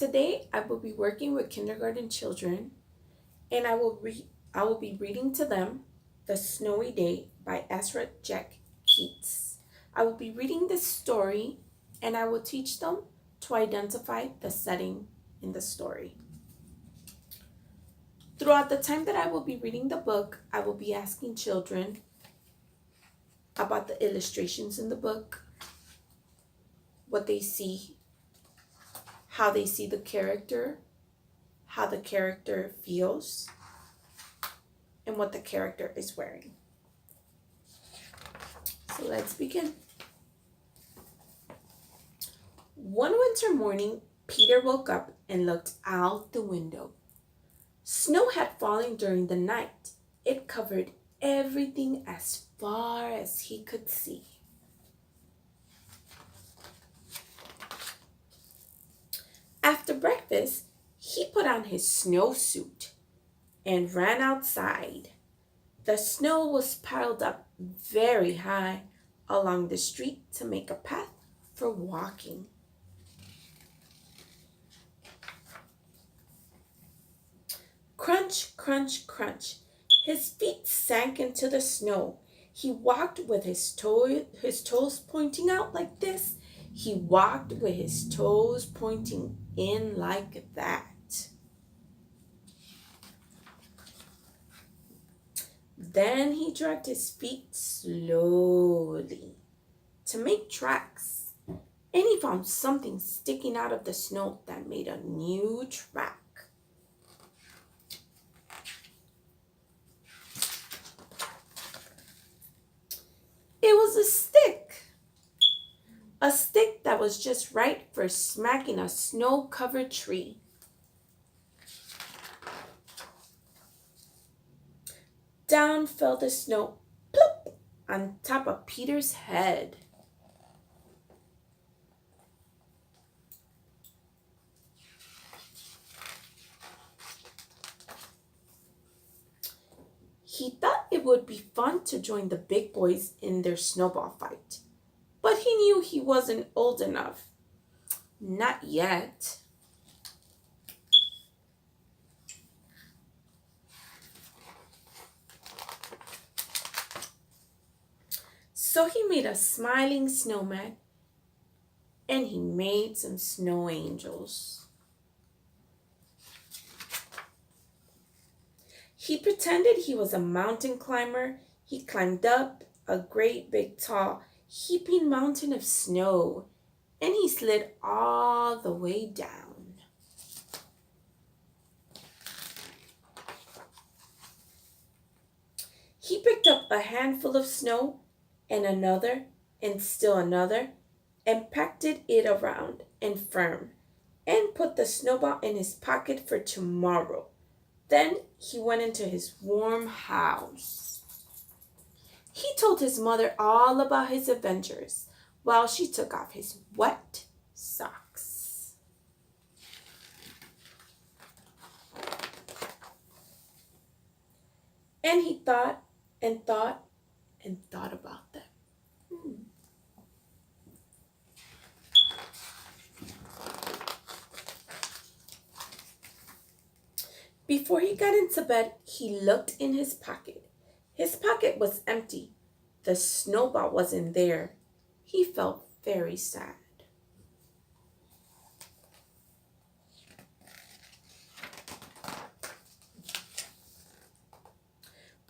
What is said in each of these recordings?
Today I will be working with kindergarten children and I will be reading to them The Snowy Day by Ezra Jack Keats. I will be reading this story and I will teach them to identify the setting in the story. Throughout the time that I will be reading the book, I will be asking children about the illustrations in the book, what they see, how they see the character, how the character feels, and what the character is wearing. So let's begin. One winter morning, Peter woke up and looked out the window. Snow had fallen during the night. It covered everything as far as he could see. After breakfast, he put on his snowsuit and ran outside. The snow was piled up very high along the street to make a path for walking. Crunch, crunch, crunch. His feet sank into the snow. He walked with his toes pointing out like this. He walked with his toes pointing in like that. Then he dragged his feet slowly to make tracks, and he found something sticking out of the snow that made a new track. It was a stick that was just right for smacking a snow-covered tree. Down fell the snow, plop, on top of Peter's head. He thought it would be fun to join the big boys in their snowball fight, but he knew he wasn't old enough. Not yet. So he made a smiling snowman and he made some snow angels. He pretended he was a mountain climber. He climbed up a great big tall heaping mountain of snow and he slid all the way down. He picked up a handful of snow and another and still another and packed it around and firm and put the snowball in his pocket for tomorrow. Then he went into his warm house. He told his mother all about his adventures while she took off his wet socks. And he thought and thought and thought about them. Before he got into bed, he looked in his pocket. His pocket was empty. The snowball wasn't there. He felt very sad.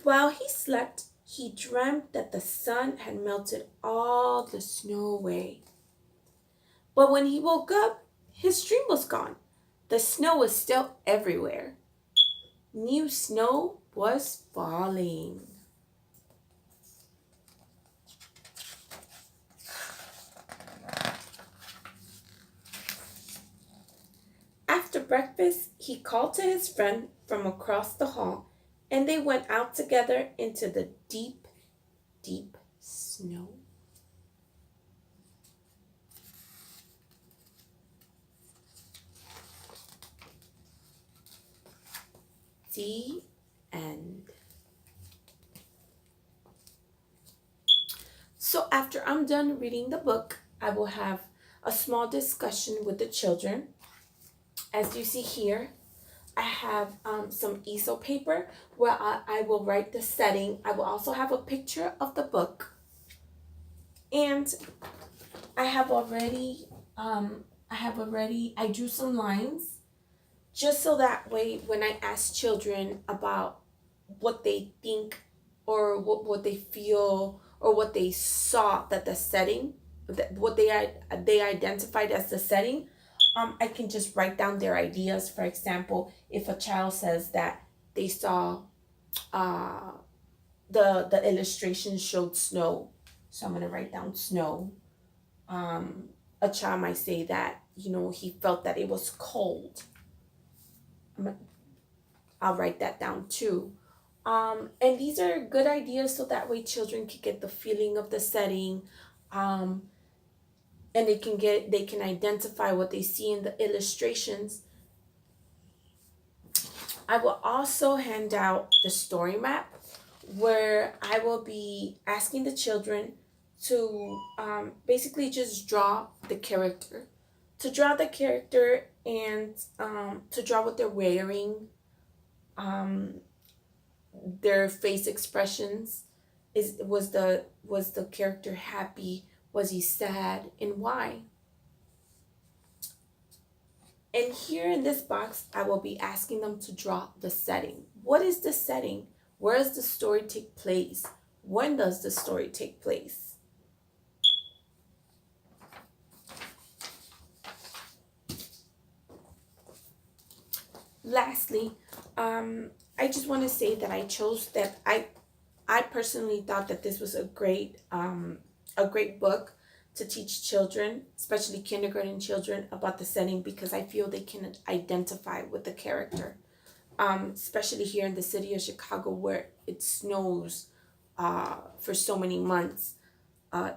While he slept, he dreamt that the sun had melted all the snow away. But when he woke up, his dream was gone. The snow was still everywhere. New snow was falling. After breakfast, he called to his friend from across the hall, and they went out together into the deep, deep snow. The end. So after I'm done reading the book, I will have a small discussion with the children. As you see here, I have some easel paper where I will write the setting. I will also have a picture of the book. And I have already, I drew some lines just so that way when I ask children about what they think or what they feel or what they saw that the setting, what they identified as the setting, I can just write down their ideas. For example, if a child says that they saw uh, the illustration showed snow, so I'm gonna write down snow. A child might say that he felt that it was cold. I'll write that down too. And these are good ideas so that way children can get the feeling of the setting, um, and they can identify what they see in the illustrations. I will also hand out the story map where I will be asking the children to basically just draw the character, and to draw what they're wearing, um, their face expressions. Was the character happy? Was he sad? And why? And here in this box, I will be asking them to draw the setting. What is the setting? Where does the story take place? When does the story take place? Lastly, I just want to say that I personally thought that this was a great book to teach children, especially kindergarten children, about the setting because I feel they can identify with the character. Especially here in the city of Chicago where it snows for so many months.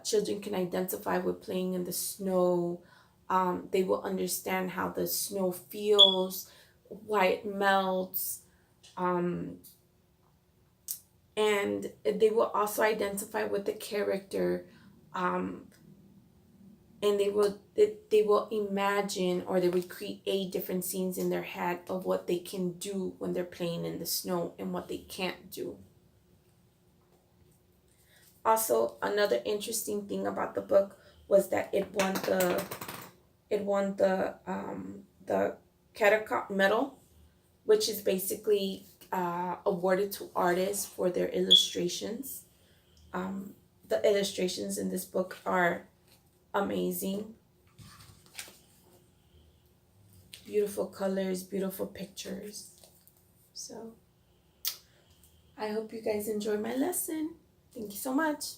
Children can identify with playing in the snow. They will understand how the snow feels, why it melts, um, and they will also identify with the character, um, and they will imagine or they will create different scenes in their head of what they can do when they're playing in the snow and what they can't do. Also, another interesting thing about the book was that it won the Caldecott Medal, which is basically awarded to artists for their illustrations. Um, the illustrations in this book are amazing. Beautiful colors, beautiful pictures. So I hope you guys enjoy my lesson. Thank you so much.